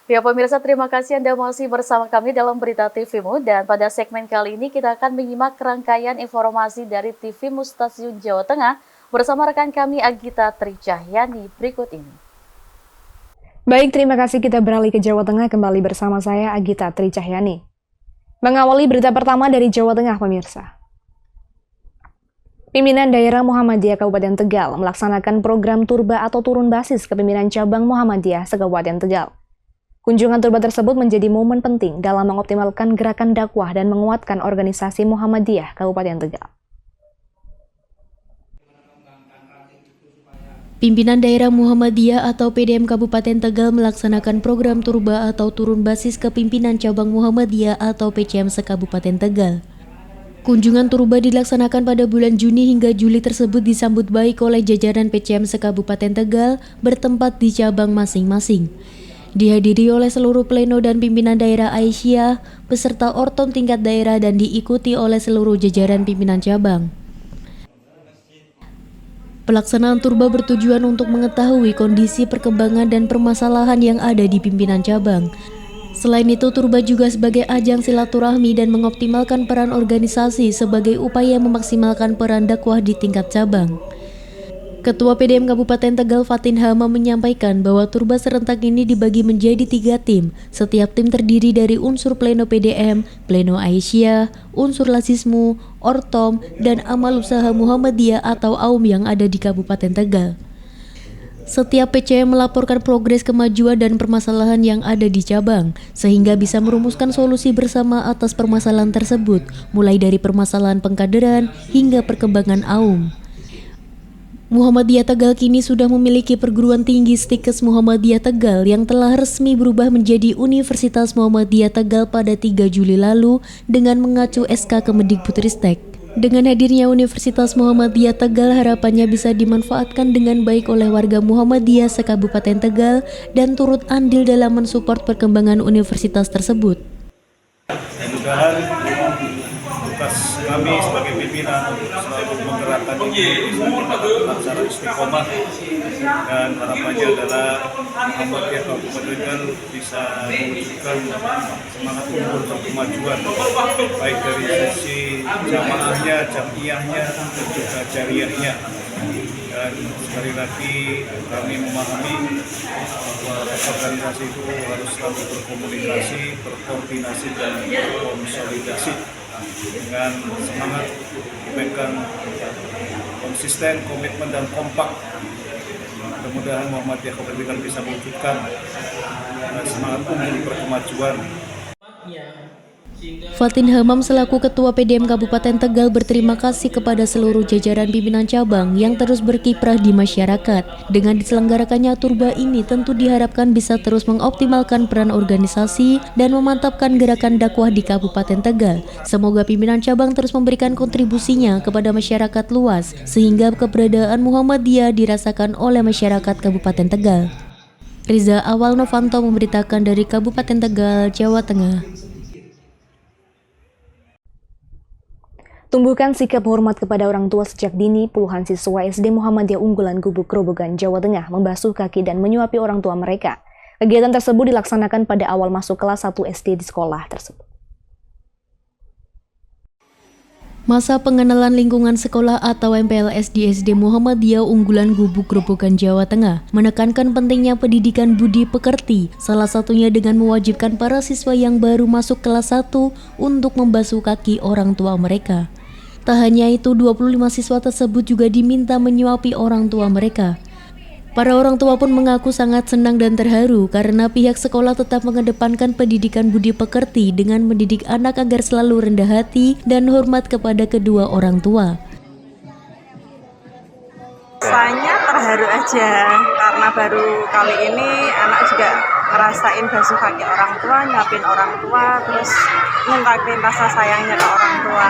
Ya pemirsa, terima kasih Anda masih bersama kami dalam Berita TVMU dan pada segmen kali ini kita akan menyimak rangkaian informasi dari TVMU Stasiun Jawa Tengah bersama rekan kami Agita Tricahyani berikut ini. Baik, terima kasih, kita beralih ke Jawa Tengah kembali bersama saya Agita Tricahyani. Mengawali berita pertama dari Jawa Tengah, pemirsa. Pimpinan Daerah Muhammadiyah Kabupaten Tegal melaksanakan program Turba atau Turun Basis Kepimpinan Cabang Muhammadiyah se-Kabupaten Tegal. Kunjungan Turba tersebut menjadi momen penting dalam mengoptimalkan gerakan dakwah dan menguatkan organisasi Muhammadiyah Kabupaten Tegal. Pimpinan Daerah Muhammadiyah atau PDM Kabupaten Tegal melaksanakan program Turba atau Turun Basis Kepimpinan Cabang Muhammadiyah atau PCM se-Kabupaten Tegal. Kunjungan Turba dilaksanakan pada bulan Juni hingga Juli tersebut disambut baik oleh jajaran PCM se-Kabupaten Tegal bertempat di cabang masing-masing. Dihadiri oleh seluruh pleno dan pimpinan daerah Aisyah, peserta ortom tingkat daerah dan diikuti oleh seluruh jajaran pimpinan cabang. Pelaksanaan Turba bertujuan untuk mengetahui kondisi perkembangan dan permasalahan yang ada di pimpinan cabang. Selain itu, Turba juga sebagai ajang silaturahmi dan mengoptimalkan peran organisasi sebagai upaya memaksimalkan peran dakwah di tingkat cabang. Ketua PDM Kabupaten Tegal Fatin Hama menyampaikan bahwa Turba serentak ini dibagi menjadi 3 tim. Setiap tim terdiri dari unsur pleno PDM, pleno Aisyah, unsur Lasismu, Ortom, dan amal usaha Muhammadiyah atau AUM yang ada di Kabupaten Tegal. Setiap PCM melaporkan progres kemajuan dan permasalahan yang ada di cabang, sehingga bisa merumuskan solusi bersama atas permasalahan tersebut, mulai dari permasalahan pengkaderan hingga perkembangan AUM. Muhammadiyah Tegal kini sudah memiliki perguruan tinggi Stikes Muhammadiyah Tegal yang telah resmi berubah menjadi Universitas Muhammadiyah Tegal pada 3 Juli lalu dengan mengacu SK Kemendikbudristek. Dengan hadirnya Universitas Muhammadiyah Tegal, harapannya bisa dimanfaatkan dengan baik oleh warga Muhammadiyah se-Kabupaten Tegal dan turut andil dalam mensupport perkembangan universitas tersebut. Mudah-mudahan tugas kami sebagai pimpinan selalu menggerakkan ini secara istiqomah, dan harapannya adalah Muhammadiyah Kabupaten Tegal bisa mewujudkan semangat unggul dan kemajuan baik dari sisi jamaahnya, jamiyahnya, dan juga jariahnya. Dan sekali lagi kami memahami bahwa organisasi itu harus selalu berkomunikasi, berkoordinasi, dan berkonsolidasi dengan semangat memegang konsisten, komitmen, dan kompak. Mudah-mudahan Muhammadiyah Kabupaten Tegal bisa mewujudkan semangat unggul berkemajuan. Fatin Hamam selaku Ketua PDM Kabupaten Tegal berterima kasih kepada seluruh jajaran pimpinan cabang yang terus berkiprah di masyarakat. Dengan diselenggarakannya Turba ini tentu diharapkan bisa terus mengoptimalkan peran organisasi dan memantapkan gerakan dakwah di Kabupaten Tegal. Semoga pimpinan cabang terus memberikan kontribusinya kepada masyarakat luas sehingga keberadaan Muhammadiyah dirasakan oleh masyarakat Kabupaten Tegal. Riza Awal Novanto memberitakan dari Kabupaten Tegal, Jawa Tengah. Tumbuhkan sikap hormat kepada orang tua sejak dini, puluhan siswa SD Muhammadiyah Unggulan Gubuk Grobogan, Jawa Tengah membasuh kaki dan menyuapi orang tua mereka. Kegiatan tersebut dilaksanakan pada awal masuk kelas 1 SD di sekolah tersebut. Masa pengenalan lingkungan sekolah atau MPLS di SD Muhammadiyah Unggulan Gubuk Grobogan, Jawa Tengah menekankan pentingnya pendidikan budi pekerti, salah satunya dengan mewajibkan para siswa yang baru masuk kelas 1 untuk membasuh kaki orang tua mereka. Tak hanya itu, 25 siswa tersebut juga diminta menyuapi orang tua mereka. Para orang tua pun mengaku sangat senang dan terharu karena pihak sekolah tetap mengedepankan pendidikan budi pekerti dengan mendidik anak agar selalu rendah hati dan hormat kepada kedua orang tua. Rasanya terharu aja karena baru kali ini anak juga ngerasain basuh kaki orang tua, nyapin orang tua, terus ngungkapin rasa sayangnya ke orang tua.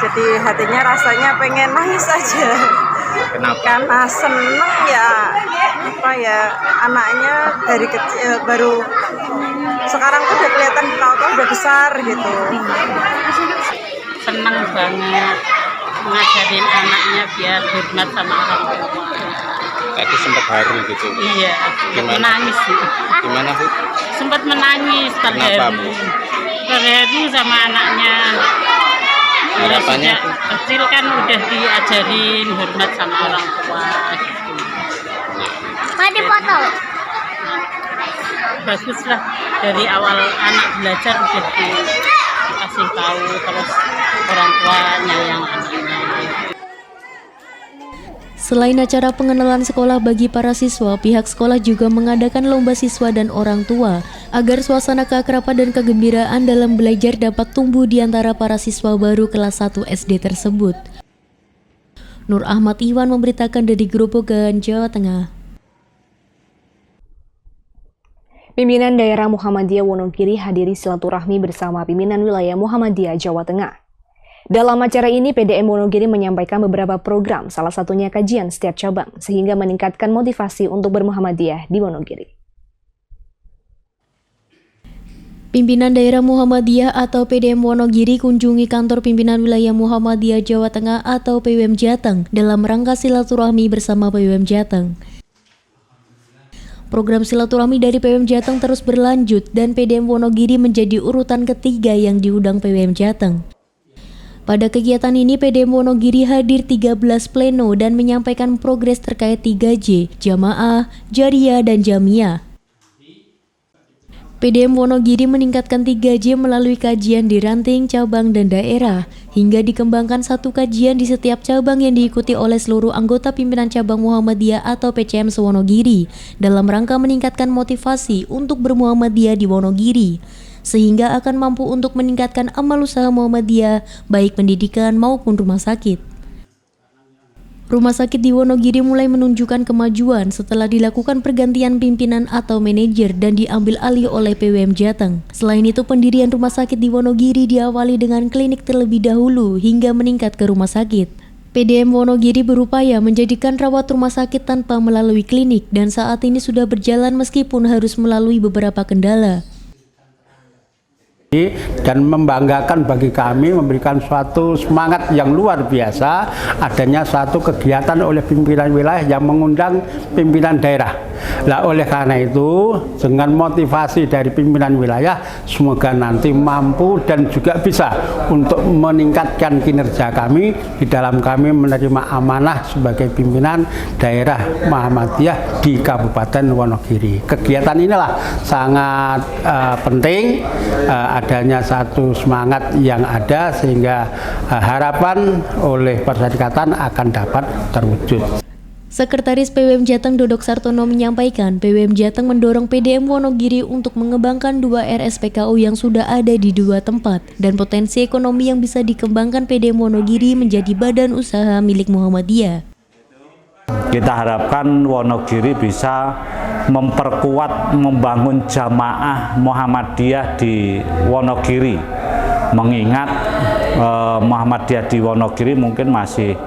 Jadi hatinya rasanya pengen nangis aja. Kenapa? Karena seneng ya, anaknya dari kecil baru sekarang tuh udah kelihatan tahu-tahu udah besar gitu. Seneng banget ngajarin anaknya biar hormat sama orang tua. Tadi sempat haru gitu. Iya, Gimana? nangis gitu. Gimana Bu? nangis terharu sama anaknya. Harapannya Sejak kecil kan udah diajarin hormat sama orang tua. Mau dipoto? Baguslah dari awal anak belajar udah dikasih tahu terus orang tua nyayang anaknya. Selain acara pengenalan sekolah bagi para siswa, pihak sekolah juga mengadakan lomba siswa dan orang tua agar suasana keakraban dan kegembiraan dalam belajar dapat tumbuh di antara para siswa baru kelas 1 SD tersebut. Nur Ahmad Iwan memberitakan dari Grobogan, Jawa Tengah. Pimpinan daerah Muhammadiyah Wonogiri hadiri silaturahmi bersama pimpinan wilayah Muhammadiyah Jawa Tengah. Dalam acara ini, PDM Wonogiri menyampaikan beberapa program, salah satunya kajian setiap cabang, sehingga meningkatkan motivasi untuk bermuhammadiyah di Wonogiri. Pimpinan daerah Muhammadiyah atau PDM Wonogiri kunjungi kantor pimpinan wilayah Muhammadiyah Jawa Tengah atau PWM Jateng dalam rangka silaturahmi bersama PWM Jateng. Program silaturahmi dari PWM Jateng terus berlanjut dan PDM Wonogiri menjadi urutan ketiga yang diundang PWM Jateng. Pada kegiatan ini, PDM Wonogiri hadir 13 pleno dan menyampaikan progres terkait 3J, Jamaah, Jariyah, dan Jamiah. PDM Wonogiri meningkatkan 3J melalui kajian di ranting, cabang, dan daerah, hingga dikembangkan satu kajian di setiap cabang yang diikuti oleh seluruh anggota pimpinan cabang Muhammadiyah atau PCM se-Wonogiri, dalam rangka meningkatkan motivasi untuk bermuhammadiyah di Wonogiri, sehingga akan mampu untuk meningkatkan amal usaha Muhammadiyah, baik pendidikan maupun rumah sakit. Rumah sakit di Wonogiri mulai menunjukkan kemajuan setelah dilakukan pergantian pimpinan atau manajer dan diambil alih oleh PWM Jateng. Selain itu, pendirian rumah sakit di Wonogiri diawali dengan klinik terlebih dahulu hingga meningkat ke rumah sakit. PDM Wonogiri berupaya menjadikan rawat rumah sakit tanpa melalui klinik dan saat ini sudah berjalan meskipun harus melalui beberapa kendala. Dan membanggakan bagi kami, memberikan suatu semangat yang luar biasa adanya suatu kegiatan oleh pimpinan wilayah yang mengundang pimpinan daerah. Nah, oleh karena itu dengan motivasi dari pimpinan wilayah semoga nanti mampu dan juga bisa untuk meningkatkan kinerja kami di dalam kami menerima amanah sebagai pimpinan daerah Muhammadiyah di Kabupaten Wonogiri. Kegiatan inilah sangat penting, adanya satu semangat yang ada sehingga harapan oleh persyarikatan akan dapat terwujud. Sekretaris PWM Jateng Dodok Sartono menyampaikan PWM Jateng mendorong PDM Wonogiri untuk mengembangkan 2 RSPKU yang sudah ada di 2 tempat dan potensi ekonomi yang bisa dikembangkan PDM Wonogiri menjadi badan usaha milik Muhammadiyah. Kita harapkan Wonogiri bisa memperkuat, membangun jamaah Muhammadiyah di Wonogiri. Mengingat Muhammadiyah di Wonogiri mungkin masih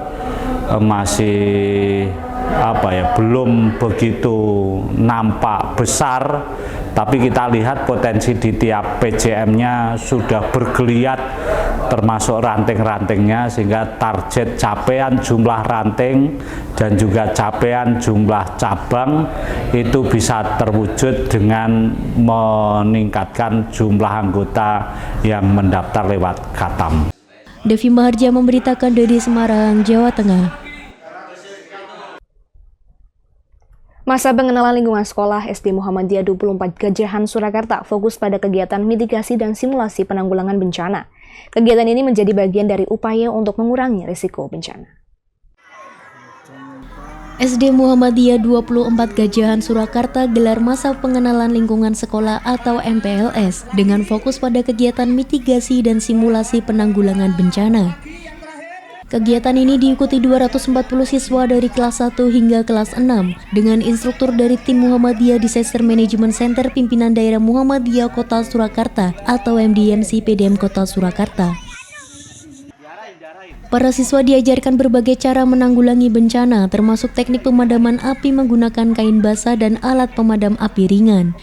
belum begitu nampak besar, tapi kita lihat potensi di tiap PCM-nya sudah bergeliat, termasuk ranting-rantingnya, sehingga target capaian jumlah ranting dan juga capaian jumlah cabang itu bisa terwujud dengan meningkatkan jumlah anggota yang mendaftar lewat Khatam. Devi Maharja memberitakan dari Semarang, Jawa Tengah. Masa pengenalan lingkungan sekolah SD Muhammadiyah 24 Gajahan Surakarta fokus pada kegiatan mitigasi dan simulasi penanggulangan bencana. Kegiatan ini menjadi bagian dari upaya untuk mengurangi risiko bencana. SD Muhammadiyah 24 Gajahan Surakarta gelar masa pengenalan lingkungan sekolah atau MPLS dengan fokus pada kegiatan mitigasi dan simulasi penanggulangan bencana. Kegiatan ini diikuti 240 siswa dari kelas 1 hingga kelas 6 dengan instruktur dari tim Muhammadiyah Disaster Management Center Pimpinan Daerah Muhammadiyah Kota Surakarta atau MDMC PDM Kota Surakarta. Para siswa diajarkan berbagai cara menanggulangi bencana termasuk teknik pemadaman api menggunakan kain basah dan alat pemadam api ringan.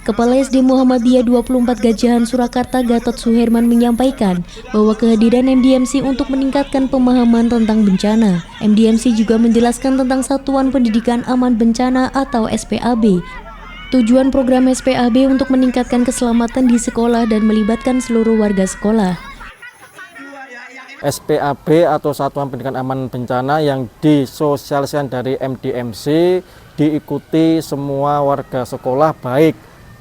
Kepala SD Muhammadiyah 24 Gajahan Surakarta Gatot Suherman menyampaikan bahwa kehadiran MDMC untuk meningkatkan pemahaman tentang bencana. MDMC juga menjelaskan tentang Satuan Pendidikan Aman Bencana atau SPAB Tujuan program SPAB untuk meningkatkan keselamatan di sekolah dan melibatkan seluruh warga sekolah. SPAB atau Satuan Pendidikan Aman Bencana yang disosialisasikan dari MDMC diikuti semua warga sekolah, baik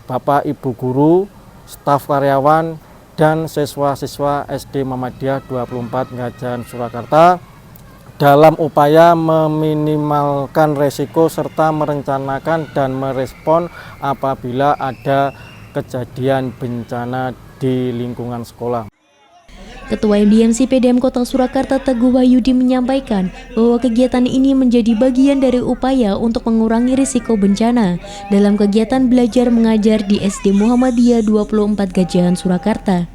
Bapak Ibu guru, staf karyawan, dan siswa-siswa SD Muhammadiyah 24 Ngajan Surakarta dalam upaya meminimalkan resiko serta merencanakan dan merespon apabila ada kejadian bencana di lingkungan sekolah. Ketua MDMC PDM Kota Surakarta Teguh Wahyudi menyampaikan bahwa kegiatan ini menjadi bagian dari upaya untuk mengurangi risiko bencana dalam kegiatan belajar mengajar di SD Muhammadiyah 24 Gajahan Surakarta.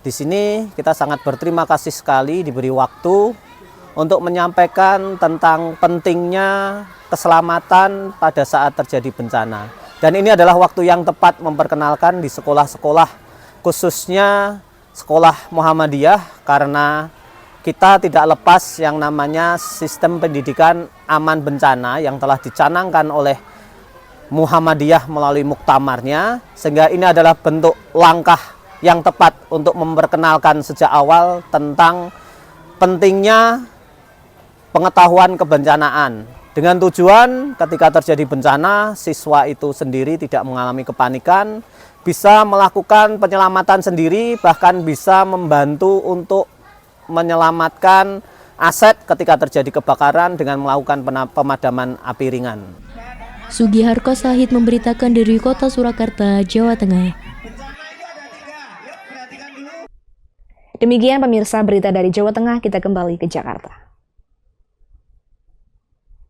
Di sini kita sangat berterima kasih sekali diberi waktu untuk menyampaikan tentang pentingnya keselamatan pada saat terjadi bencana. Dan ini adalah waktu yang tepat memperkenalkan di sekolah-sekolah, khususnya sekolah Muhammadiyah, karena kita tidak lepas yang namanya sistem pendidikan aman bencana yang telah dicanangkan oleh Muhammadiyah melalui muktamarnya, sehingga ini adalah bentuk langkah yang tepat untuk memperkenalkan sejak awal tentang pentingnya pengetahuan kebencanaan. Dengan tujuan ketika terjadi bencana, siswa itu sendiri tidak mengalami kepanikan, bisa melakukan penyelamatan sendiri, bahkan bisa membantu untuk menyelamatkan aset ketika terjadi kebakaran dengan melakukan pemadaman api ringan. Sugiharto Sahid memberitakan dari Kota Surakarta, Jawa Tengah. Demikian pemirsa berita dari Jawa Tengah, kita kembali ke Jakarta.